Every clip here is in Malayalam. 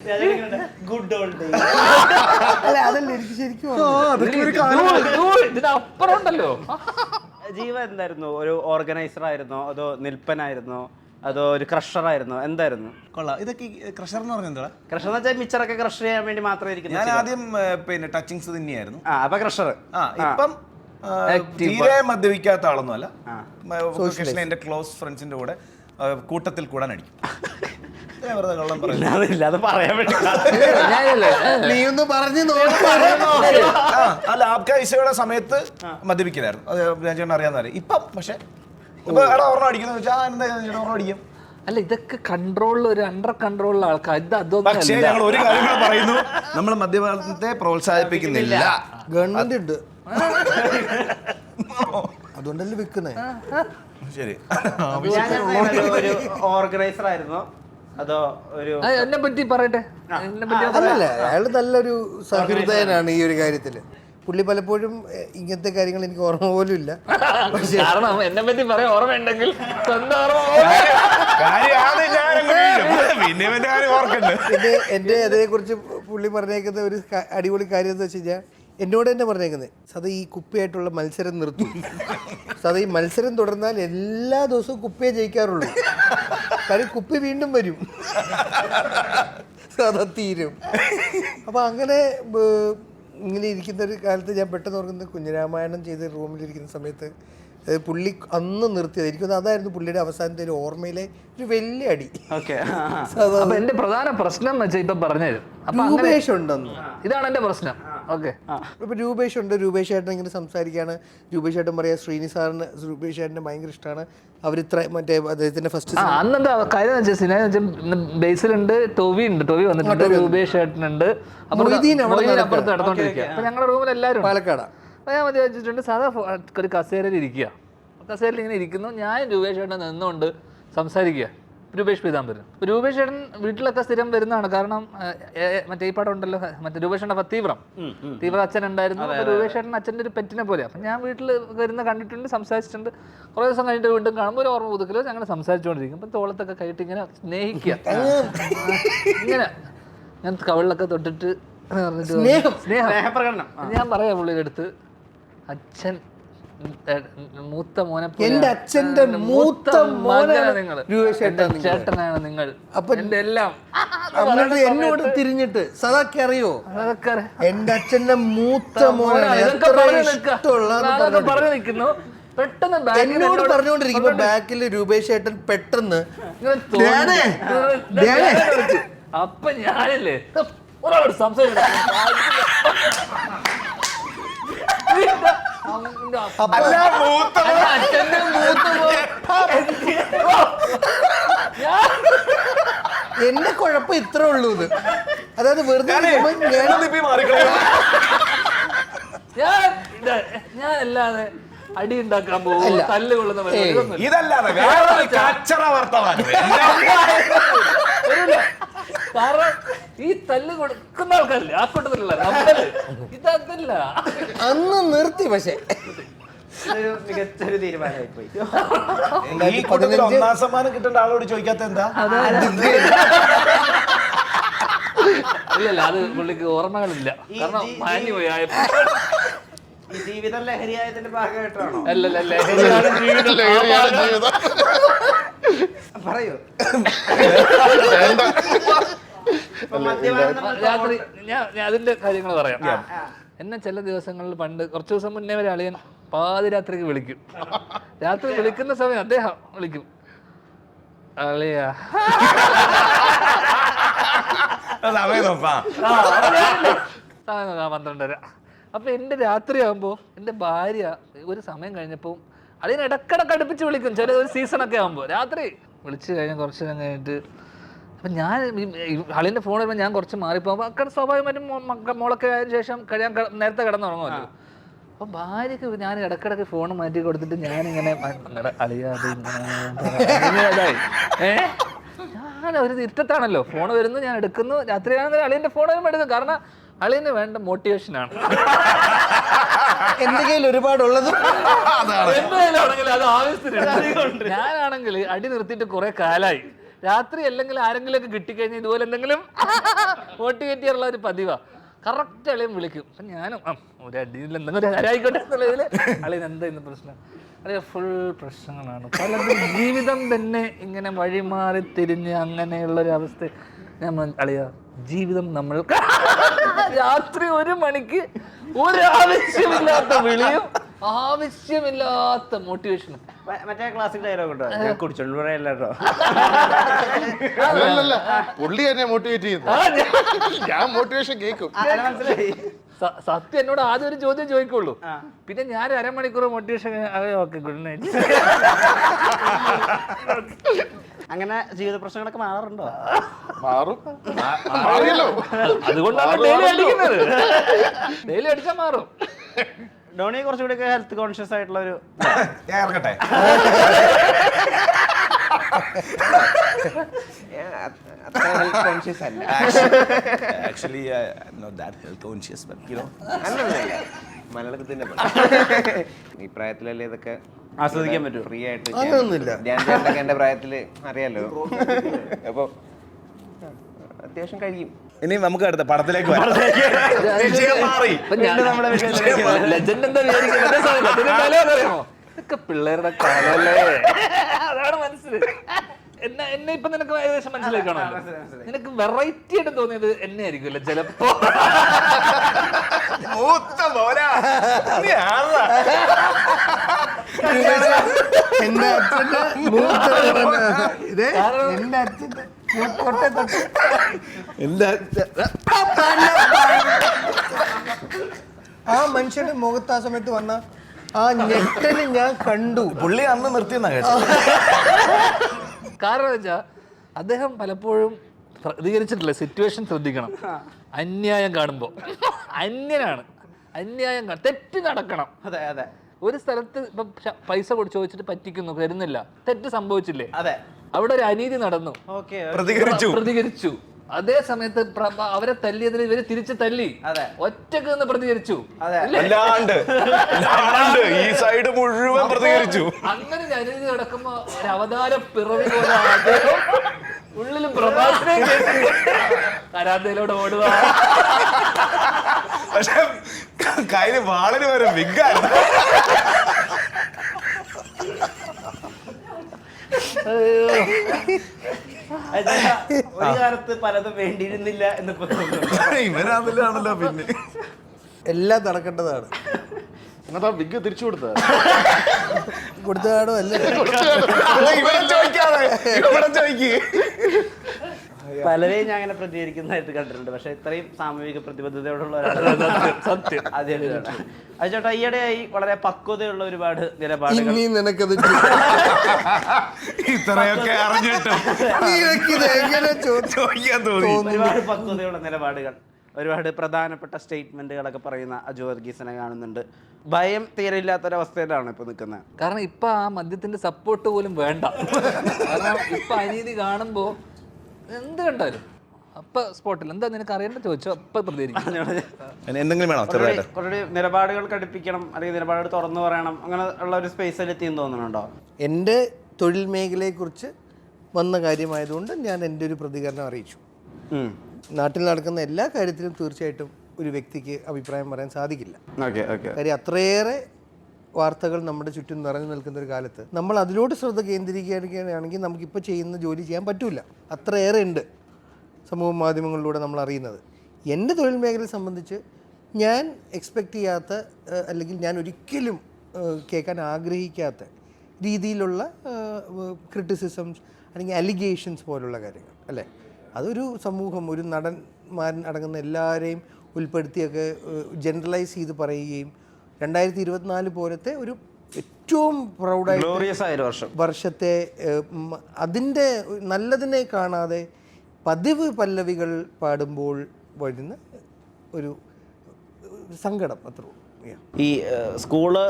Good old day. അല്ല അതല്ല എനിക്ക് ശരിക്കും ഇതിനപ്പുറം ഉണ്ടല്ലോ. ജീവ എന്തായിരുന്നു? ഒരു ഓർഗനൈസർ ആയിരുന്നോ, അതോ നിൽപ്പനായിരുന്നോ, അതോ ഒരു ക്രഷറായിരുന്നോ, എന്തായിരുന്നു? കൊള്ളാം. ഇതൊക്കെ ക്രഷർ എന്ന് പറഞ്ഞാൽ എന്താ? ക്രഷർ എന്ന് വെച്ചാൽ മിച്ചറൊക്കെ ക്രഷ് ചെയ്യാൻ വേണ്ടി മാത്രമേ ഇരിക്കുന്നു. ഞാൻ ആദ്യം പിന്നെ ടച്ചിങ്സ് തന്നെയായിരുന്നു. അപ്പൊ ക്രഷർ. ഇപ്പം തീരെ മദ്യപിക്കാത്ത ആളൊന്നും അല്ല. എന്റെ ക്ലോസ് ഫ്രണ്ട്സിന്റെ കൂടെ കൂട്ടത്തിൽ കൂടാൻ അടിക്കും. അത് പറയാൻ വേണ്ടി നീ ഒന്ന് പറഞ്ഞു അല്ല ആബ്കാഴ്ചയുടെ സമയത്ത് മദ്യപിക്കലായിരുന്നു. അത് ഞാൻ ചേട്ടൻ അറിയാവുന്ന. ഇപ്പം പക്ഷെ ഓർമ്മ അടിക്കുന്ന വെച്ചാൽ എന്താ ഓർമ്മ അടിക്കും. അല്ല ഇതൊക്കെ കൺട്രോളിൽ ഒരു അണ്ടർ കൺട്രോളിലുള്ള ആൾക്കാർ. ഇത് പക്ഷേ അതൊന്നും ഞങ്ങൾ ഒരു കാര്യം കൂടെ പറയുന്നു, നമ്മൾ മദ്യപാനത്തെ പ്രോത്സാഹിപ്പിക്കുന്നില്ല. ഗവൺമെന്റ് ഉണ്ട്, അതുകൊണ്ടല്ലേ വെക്കുന്നേ. ശരി. ഒരു ഓർഗനൈസർ ആയിരുന്നോ, അതോ ഒരു എന്നെ പറ്റി പറയട്ടെ. അല്ലല്ല, അയാള് നല്ലൊരു സഹൃദയനാണ് ഈ ഒരു കാര്യത്തില്. പുള്ളി പലപ്പോഴും ഇങ്ങനത്തെ കാര്യങ്ങൾ എനിക്ക് ഓർമ്മ പോലും ഇല്ല. കാരണം എന്നെ പറ്റി പറയാൻ ഓർമ്മയുണ്ടെങ്കിൽ പിന്നെ എന്റെ അതിനെ കുറിച്ച് പുള്ളി പറഞ്ഞേക്കുന്ന ഒരു അടിപൊളി കാര്യം എന്ന് വെച്ച് കഴിഞ്ഞാൽ എന്നോട് തന്നെ പറഞ്ഞേക്കുന്നത്, സദാ ഈ കുപ്പിയായിട്ടുള്ള മത്സരം നിർത്തും. സദാ ഈ മത്സരം തുടർന്നാൽ എല്ലാ ദിവസവും കുപ്പിയെ ജയിക്കാറുള്ളൂ. കാര്യം കുപ്പി വീണ്ടും വരും, സദാ തീരും. അപ്പം അങ്ങനെ ഇങ്ങനെ ഇരിക്കുന്ന ഒരു കാലത്ത് ഞാൻ പെട്ടെന്ന് ഓർക്കുന്നത്, കുഞ്ഞിരാമായണം ചെയ്ത് റൂമിലിരിക്കുന്ന സമയത്ത് പുള്ളി അന്ന് നിർത്തിയത് എനിക്കൊന്ന് അതായിരുന്നു പുള്ളിയുടെ അവസാനത്തെ ഒരു ഓർമ്മയിലെ ഒരു വലിയ അടി. അപ്പൊ എന്റെ പ്രധാന പ്രശ്നം എന്ന് വെച്ചാൽ ഇപ്പൊ പറഞ്ഞുതരും. രൂപേഷ് ഉണ്ടെന്ന്, ഇതാണ് എന്റെ പ്രശ്നം. ഓക്കെ, ഇപ്പൊ രൂപേഷ് ഉണ്ട്. രൂപേഷ് ചേട്ടൻ ഇങ്ങനെ സംസാരിക്കുകയാണ്. രൂപേഷ് ചേട്ടൻ പറയാ ശ്രീനി സാറിന് രൂപേഷ് ചേട്ടനെ ഭയങ്കര ഇഷ്ടമാണ്. അവരിത്ര മറ്റേ അദ്ദേഹത്തിന്റെ ഫസ്റ്റ് അന്നെന്താ കാര്യം ബേസിലുണ്ട്, ടോവി ഉണ്ട്, ടോവി വന്നിട്ടുണ്ട്, രൂപേഷ് ചേട്ടനുണ്ട്, അപ്പുറത്ത് നടന്നുകൊണ്ടിരിക്കുക. അപ്പൊ ഞങ്ങളുടെ റൂമിൽ എല്ലാവരും പാലക്കാടാ. അപ്പോൾ ഞാൻ മതി വെച്ചിട്ടുണ്ട്, സാധാ ഒരു കസേരയിൽ ഇരിക്കുക. കസേരയിൽ ഇങ്ങനെ ഇരിക്കുന്നു, ഞാൻ രൂപേഷ് ചേട്ടൻ നിന്നുകൊണ്ട് സംസാരിക്കുക. രൂപേഷ് പീതാംബരൻ. രൂപേഷ് ചേട്ടൻ വീട്ടിലൊക്കെ സ്ഥിരം വരുന്നതാണ്. കാരണം മറ്റേ ഈ പടം ഉണ്ടല്ലോ, മറ്റേ രൂപേഷ് ചേട്ടൻ തീവ്രം അച്ഛൻ ഉണ്ടായിരുന്നു. രൂപേഷ് ചേട്ടൻ അച്ഛൻ്റെ ഒരു പെറ്റിനെ പോലെ. അപ്പം ഞാൻ വീട്ടിൽ വരുന്ന കണ്ടിട്ടുണ്ട്, സംസാരിച്ചിട്ടുണ്ട്. കുറേ ദിവസം കഴിഞ്ഞിട്ട് വീണ്ടും കാണുമ്പോൾ ഒരു ഓർമ്മ പുതുക്കലോ ഞങ്ങൾ സംസാരിച്ചുകൊണ്ടിരിക്കും. അപ്പം തോളത്തൊക്കെ കൈയിട്ട് ഇങ്ങനെ സ്നേഹിക്കുക, ഇങ്ങനെ ഞാൻ കവിളിലൊക്കെ തൊട്ടിട്ട് സ്നേഹപ്രകടനം. ഞാൻ പറയാം പുള്ളിയുടെ അടുത്ത്, അച്ഛൻ മൂത്ത മോനെ, എന്റെ അച്ഛന്റെ മൂത്ത മോനാണ് നിങ്ങൾ, ചേട്ടനാണ് നിങ്ങൾ. അപ്പൊ എന്റെ എല്ലാം എന്നോട് തിരിഞ്ഞിട്ട് സദാക്ക് അറിയോ, എന്റെ അച്ഛന്റെ മൂത്ത മോനാണ് പറഞ്ഞു നിൽക്കുന്നു. പെട്ടെന്ന് എന്നോട് പറഞ്ഞുകൊണ്ടിരിക്കുമ്പോ ബാക്കിൽ രൂപേഷ് ചേട്ടൻ പെട്ടെന്ന് അപ്പൊ ഞാനല്ലേ ഒരാളോട് സംസാരിക്കും. എന്റെ കുഴപ്പം ഇത്രേ ഉള്ളൂ. അതായത് വെറുതെ ഞാൻ അല്ലാതെ അടി ഉണ്ടാക്കാൻ പോകും, തല്ലുകൊള്ളുന്ന ഇതല്ലാതെ കാരണം ഈ തല്ല് കൊടുക്കുന്ന ആൾക്കാരില്ലേ ആ കൂട്ടത്തിലുള്ള ഇതല്ല. അന്ന് നിർത്തി. പക്ഷെ മികച്ചൊരു തീരുമാനമായി പോയി. ഈ കൂട്ടത്തിൽ 1ാം സമ്മാനം കിട്ടേണ്ട ആളോട് ചോദിക്കാത്ത എന്താ? ഇല്ലല്ല, അത് പുള്ളിക്ക് ഓർമ്മകളില്ല. കാരണം മാന്യമായി ഈ ജീവിതം ലഹരിയായതിന്റെ ഭാഗമായിട്ടാണോ? അല്ലല്ല, പറയൂ. രാത്രി ഞാൻ അതിന്റെ കാര്യങ്ങൾ പറയാം. എന്നെ ചില ദിവസങ്ങളിൽ പണ്ട് കുറച്ച് ദിവസം മുന്നേ വരെ അളിയൻ പാതിരാത്രിക്ക് വിളിക്കും. രാത്രി വിളിക്കുന്ന സമയം അദ്ദേഹം വിളിക്കും, അളിയ സമയം 12:30. അപ്പൊ എന്റെ രാത്രി ആകുമ്പോ എന്റെ ഭാര്യ ഒരു സമയം കഴിഞ്ഞപ്പോ അളിയൻ ഇടക്കിടക്ക് അടുപ്പിച്ച് വിളിക്കും. ചില ഒരു സീസണൊക്കെ ആകുമ്പോ രാത്രി വിളിച്ചു കഴിഞ്ഞാൽ കുറച്ച് നേരം കഴിഞ്ഞിട്ട് അപ്പം ഞാൻ അളിയൻ്റെ ഫോൺ വരുമ്പോൾ ഞാൻ കുറച്ച് മാറിപ്പോകുമ്പോൾ അక్కడ സ്വാഭാവികമായിട്ടും മോളൊക്കെ ആയതിനു ശേഷം ഞാൻ നേരത്തെ കിടന്നുറങ്ങുമല്ലോ. അപ്പം ഭാര്യക്ക് ഞാൻ ഇടക്കിടക്ക് ഫോൺ മാറ്റി കൊടുത്തിട്ട് ഞാനിങ്ങനെ അളിയാതെ ഞാൻ ഒരു ഇരുട്ടത്താണല്ലോ ഫോൺ വരുന്നു, ഞാൻ എടുക്കുന്നു. രാത്രിയാണെങ്കിൽ അളിയൻ്റെ ഫോൺ വരുമ്പോൾ എടുക്കും. കാരണം അളിയന് വേണ്ട മോട്ടിവേഷനാണ്. എന്റെ കയ്യിൽ ഒരുപാടുള്ളത് എന്തായാലും അത് ആവശ്യത്തിനുണ്ട്. ഞാനാണെങ്കിൽ അടി നിർത്തിയിട്ട് കുറെ കാലായി. രാത്രി അല്ലെങ്കിൽ ആരെങ്കിലും ഒക്കെ കിട്ടിക്കഴിഞ്ഞാൽ ഇതുപോലെ എന്തെങ്കിലും മോട്ടിവേറ്റ് ചെയ്യാനുള്ള ഒരു പതിവാ. കറക്റ്റ് അളിയൻ വിളിക്കും. അപ്പം ഞാനും ഒരു അടിയിൽ എന്തെങ്കിലും ആരായിക്കോട്ടെ എന്നുള്ളതിൽ അളിയൻ എന്താ ഇന്ന് പ്രശ്നം? അളിയ ഫുൾ പ്രശ്നങ്ങളാണ് പലതും. ജീവിതം തന്നെ ഇങ്ങനെ വഴിമാറി തിരിഞ്ഞ് അങ്ങനെയുള്ളൊരു അവസ്ഥ. ഞാൻ അളിയ ജീവിതം നമ്മൾ രാത്രി 1 മണിക്ക് ഒരു ആവശ്യമില്ലാത്ത വിളിയും ആവശ്യമില്ലാത്ത മോട്ടിവേഷനും. മറ്റേ ക്ലാസിക് ഡയലോഗ് ഉണ്ടോ, കുടിച്ചോണ്ട് പറയല്ലോ. പുള്ളി എന്നെ മോട്ടിവേറ്റ് ചെയ്യുന്നു, ഞാൻ മോട്ടിവേഷൻ കേൾക്കും. മനസ്സിലായി. സത്യം എന്നോട് ആദ്യം ഒരു ചോദ്യം ചോദിക്കുള്ളൂ, പിന്നെ ഞാൻ 1/2 മണിക്കൂർ മോട്ടിവേഷൻ. Okay, good night. അങ്ങനെ ജീവിത പ്രശ്നങ്ങളൊക്കെ മാറാറുണ്ടോ? മാറും. അതുകൊണ്ടാണ് ഡെയിലി അടിക്കുന്നത്. ഡെയിലി അടിച്ചാൽ മാറും. ഡോണി കുറച്ചുകൂടി ഹെൽത്ത് കോൺഷ്യസ് ആയിട്ടുള്ള ഒരു ഞാൻ ഇറങ്ങട്ടെ. കോൺഷ്യസ് അല്ല, actually not that health conscious, but you know അല്ലല്ല മലയാളത്തിൽ ഈ പ്രായത്തിലല്ലേ ഇതൊക്കെ ആസ്വദിക്കാൻ പറ്റും. ഫ്രീ ആയിട്ട്. അങ്ങനൊന്നുമില്ല. ഞാൻ ചേട്ടനൊക്കെ എന്റെ പ്രായത്തില് അറിയാലോ, അപ്പൊ അത്യാവശ്യം കഴിയും. ഇനി നമുക്ക് അടുത്ത പടത്തിലേക്ക് വരാം. വിഷയം മാറി. ലെജൻഡ് എന്താ വിചാരിക്കുന്നത്? ഇതൊക്കെ പിള്ളേരുടെ കാലല്ലേ, അതാണ് മനസ്സിലായി. എന്നെ ഇപ്പൊ നിനക്ക് ഏകദേശം മനസ്സിലാക്കണോ? നിനക്ക് വെറൈറ്റി ആയിട്ട് തോന്നിയത് എന്നെ ആയിരിക്കുമല്ലോ ചിലപ്പോ. എന്റെ അച്ഛന്റെ എന്റെ അച്ഛന്റെ ആ മനുഷ്യന്റെ മുഖത്ത് ആ സമയത്ത് വന്ന ആ ഞെട്ടല് ഞാൻ കണ്ടു. പുള്ളി അന്ന് നിർത്തിയെന്നാ കേട്ടോ. കാരണം വെച്ചാ അദ്ദേഹം പലപ്പോഴും പ്രതികരിച്ചിട്ടില്ല. സിറ്റുവേഷൻ ശ്രദ്ധിക്കണം. അന്യായം കാണുമ്പോ അന്യനാണ്, അന്യായം തെറ്റ് നടക്കണം. അതെ അതെ. ഒരു സ്ഥലത്ത് ഇപ്പൊ പൈസ ചോദിച്ചിട്ട് പറ്റിക്കുന്നു, തരുന്നില്ല, തെറ്റ് സംഭവിച്ചില്ലേ? അതെ, അവിടെ ഒരു അനീതി നടന്നു, പ്രതികരിച്ചു. അതേ സമയത്ത് അവരെ തല്ലിയതിൽ ഇവര് തിരിച്ച് തല്ലി, ഒറ്റക്ക് നിന്ന് പ്രതികരിച്ചു. ഈ സൈഡ് മുഴുവൻ പ്രതികരിച്ചു. അങ്ങനെ ഒരു അനീതി നടക്കുമ്പോ ഒരു അവതാര പിറവി പോലെ ഉള്ളിലും പ്രഭാസനെ കരാന്തയിലൂടെ ഓടുക. പക്ഷെ കയ്യില് വാളിന് വരെ വിഗ്ഗായിരുന്നു. ഒരു കാലത്ത് പലതും വേണ്ടിയിരുന്നില്ല എന്നിപ്പോ ഇവരാണല്ലോ. പിന്നെ എല്ലാം നടക്കേണ്ടതാണ്. വിഗ് തിരിച്ചു കൊടുത്തതാണോ? അല്ല, പലരെയും ഞാൻ അങ്ങനെ പ്രതികരിക്കുന്നതായിട്ട് കണ്ടിട്ടുണ്ട്. പക്ഷെ ഇത്രയും സാമൂഹിക പ്രതിബദ്ധതയോടുള്ള ഒരാളാണ് സത്യം ആദ്യമായിട്ടാണ്. അത് ചേട്ടാ, ഈയിടെയായി വളരെ പക്വതയുള്ള ഒരുപാട് നിലപാടുകൾ. ഇനി നിനക്കത് ഇത്രയൊക്കെ അറിഞ്ഞിട്ടും ഒരുപാട് പക്വതയുള്ള നിലപാടുകൾ, ഒരുപാട് പ്രധാനപ്പെട്ട സ്റ്റേറ്റ്മെന്റുകളൊക്കെ പറയുന്ന അജു വർഗീസിനെ കാണുന്നുണ്ട്. ഭയം തീരെയില്ലാത്തൊരവസ്ഥയിലാണ് ഇപ്പൊ നിൽക്കുന്നത്. കാരണം ഇപ്പൊ ആ മദ്യത്തിന്റെ സപ്പോർട്ട് പോലും വേണ്ട. കാരണം ഇപ്പൊ അനീതി കാണുമ്പോ എന്ത് കണ്ടാലും അപ്പൊ സ്പോട്ടിൽ എന്താ നിനക്ക് അറിയേണ്ട ചോദിച്ചോ അപ്പൊ പ്രതികരിക്കും. എന്തെങ്കിലും വേണോ? കുറേ നിലപാടുകൾ കടുപ്പിക്കണം, അല്ലെങ്കിൽ നിലപാടുകൾ തുറന്നു പറയണം, അങ്ങനെ ഉള്ള ഒരു സ്പേസിൽ എത്തിയെന്ന് തോന്നുന്നുണ്ടോ? എൻ്റെ തൊഴിൽ മേഖലയെക്കുറിച്ച് വന്ന കാര്യമായതുകൊണ്ട് ഞാൻ എൻ്റെ ഒരു പ്രതികരണം അറിയിച്ചു. നാട്ടിൽ നടക്കുന്ന എല്ലാ കാര്യത്തിലും തീർച്ചയായിട്ടും ഒരു വ്യക്തിക്ക് അഭിപ്രായം പറയാൻ സാധിക്കില്ല. കാര്യം അത്രയേറെ വാർത്തകൾ നമ്മുടെ ചുറ്റും നിറഞ്ഞു നിൽക്കുന്ന ഒരു കാലത്ത് നമ്മൾ അതിലോട്ട് ശ്രദ്ധ കേന്ദ്രീകരിക്കുകയാണെങ്കിൽ നമുക്കിപ്പോൾ ചെയ്യുന്ന ജോലി ചെയ്യാൻ പറ്റില്ല. അത്രയേറെ ഉണ്ട് സമൂഹ മാധ്യമങ്ങളിലൂടെ നമ്മൾ അറിയുന്നത്. എൻ്റെ തൊഴിൽ മേഖലയെ സംബന്ധിച്ച് ഞാൻ എക്സ്പെക്റ്റ് ചെയ്യാത്ത അല്ലെങ്കിൽ ഞാൻ ഒരിക്കലും കേൾക്കാൻ ആഗ്രഹിക്കാത്ത രീതിയിലുള്ള ക്രിറ്റിസിസംസ് അല്ലെങ്കിൽ അലിഗേഷൻസ് പോലുള്ള കാര്യങ്ങൾ അല്ലേ, അതൊരു സമൂഹം, ഒരു നടന്മാരൻ അടങ്ങുന്ന എല്ലാവരെയും ഉൾപ്പെടുത്തിയൊക്കെ ജനറലൈസ് ചെയ്ത് പറയുകയും 2024 പോലത്തെ ഒരു ഏറ്റവും പ്രൗഡായിട്ട് വർഷത്തെ അതിൻ്റെ നല്ലതിനെ കാണാതെ പതിവ് പല്ലവികൾ പാടുമ്പോൾ വരുന്ന ഒരു സങ്കടം അത്രേ. ഈ സ്കൂള്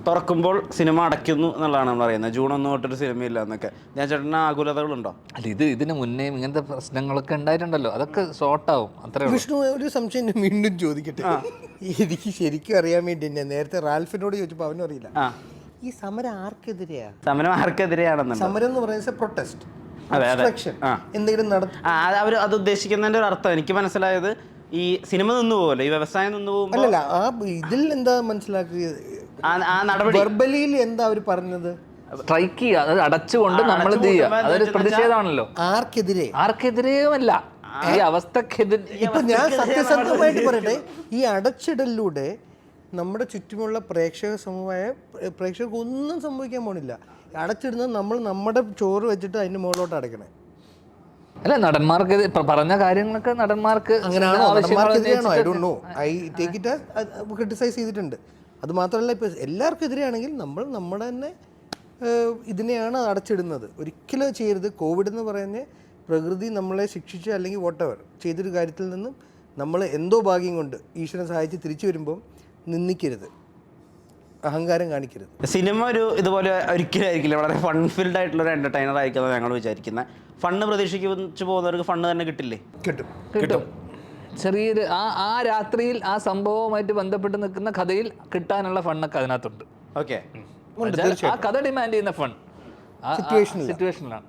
തുറക്കുമ്പോൾ സിനിമ അടയ്ക്കുന്നു എന്നുള്ളതാണ് നമ്മൾ പറയുന്നത്. ജൂൺ 1 തൊട്ടൊരു സിനിമയില്ല എന്നൊക്കെ. ഞാൻ ചേട്ടന് ആകുലതകളുണ്ടോ? അല്ല, ഇതിന് മുന്നേ ഇങ്ങനത്തെ പ്രശ്നങ്ങളൊക്കെ ഉണ്ടായിട്ടുണ്ടല്ലോ, അതൊക്കെ ഷോർട്ടാവും അത്രേ. വിഷ്ണു, ഒരു സംശയം ഞാൻ വീണ്ടും ചോദിക്കട്ടെ. എനിക്ക് ശരിക്കും അറിയാൻ വേണ്ടി ഞാൻ നേരത്തെ റാൽഫിനോട് ചോദിച്ചപ്പോൾ അവനും അറിയില്ല. ഈ സമരം ആർക്കെതിരെയാണ്? സമരം ആർക്കെതിരെയാണെന്ന്. സമരം എന്ന് പറയുന്നത് പ്രൊട്ടസ്റ്റ്. അബ്സ്ട്രക്ഷൻ എന്തെങ്കിലും അവർ അത് ഉദ്ദേശിക്കുന്നതിന്റെ ഒരു അർത്ഥം എനിക്ക് മനസ്സിലായത് ഈ സിനിമ നിന്ന് പോകുമല്ലോ, ഈ വ്യവസായം നിന്ന് പോകുമ്പോൾ അല്ലല്ല ആ ഇതിൽ എന്താ മനസ്സിലാക്കിയത്, ആ നടപടി വെർബലിയിൽ എന്താ അവർ പറഞ്ഞത്? സ്ട്രൈക്ക് ചെയ്യുക, അതായത് അടച്ചുകൊണ്ട് നമ്മൾ ഇത് ചെയ്യുക, അതൊരു പ്രതിഷേധമാണല്ലോ. ആർക്കെതിരെയുമല്ല, ഈ അവസ്ഥക്കെതിരെ. ഇപ്പൊ ഞാൻ സത്യസന്ധമായിട്ട് പറയട്ടെ, ഈ അടച്ചിടലിലൂടെ നമ്മുടെ ചുറ്റുമുള്ള പ്രേക്ഷക സമൂഹമായ പ്രേക്ഷകർക്ക് ഒന്നും സംഭവിക്കാൻ പോണില്ല. അടച്ചിടുന്നത് നമ്മൾ നമ്മുടെ ചോറ് വെച്ചിട്ട് അതിന്റെ മുകളിലോട്ട് അടയ്ക്കണേ. അല്ല, നടന്മാർക്ക് പറഞ്ഞ കാര്യങ്ങളൊക്കെ നടന്മാർക്ക് അങ്ങനെയാണോ? നടന്മാർക്കെതിരെയാണോ? I don't know. I take it criticise ചെയ്തിട്ടുണ്ട്. അത് മാത്രമല്ല, ഇപ്പോൾ എല്ലാവർക്കും എതിരെയാണെങ്കിൽ നമ്മൾ നമ്മുടെ തന്നെ ഇതിനെയാണ് അടച്ചിടുന്നത്. ഒരിക്കലും ചെയ്യരുത്. കോവിഡ് എന്ന് പറയുന്ന പ്രകൃതി നമ്മളെ ശിക്ഷിച്ച് അല്ലെങ്കിൽ വോട്ടെവർ ചെയ്തൊരു കാര്യത്തിൽ നിന്നും നമ്മൾ എന്തോ ഭാഗ്യം കൊണ്ട് ഈശ്വരൻ സഹായിച്ച് തിരിച്ചു വരുമ്പം നിന്ദിക്കരുത്, അഹങ്കാരം കാണിക്കരുത്. സിനിമ ഒരു ഇതുപോലെ ഒരിക്കലായിരിക്കില്ല, വളരെ ഫൺ ഫിൽഡ് ആയിട്ടുള്ള ഒരു എന്റർടൈനർ ആയിരിക്കുന്നത് ഞങ്ങൾ വിചാരിക്കുന്നത്. ഫണ്ണ് പ്രതീക്ഷിച്ചു പോകുന്നവർക്ക് ഫണ്ണ് തന്നെ കിട്ടില്ലേ? കിട്ടും. ചെറിയൊരു ആ രാത്രിയിൽ ആ സംഭവവുമായിട്ട് ബന്ധപ്പെട്ട് നിൽക്കുന്ന കഥയിൽ കിട്ടാനുള്ള ഫണ്ണൊക്കെ അതിനകത്തുണ്ട്. ഓക്കെ, ആ കഥ ഡിമാൻഡ് ചെയ്യുന്ന ഫൺ സിറ്റുവേഷനിലാണ്.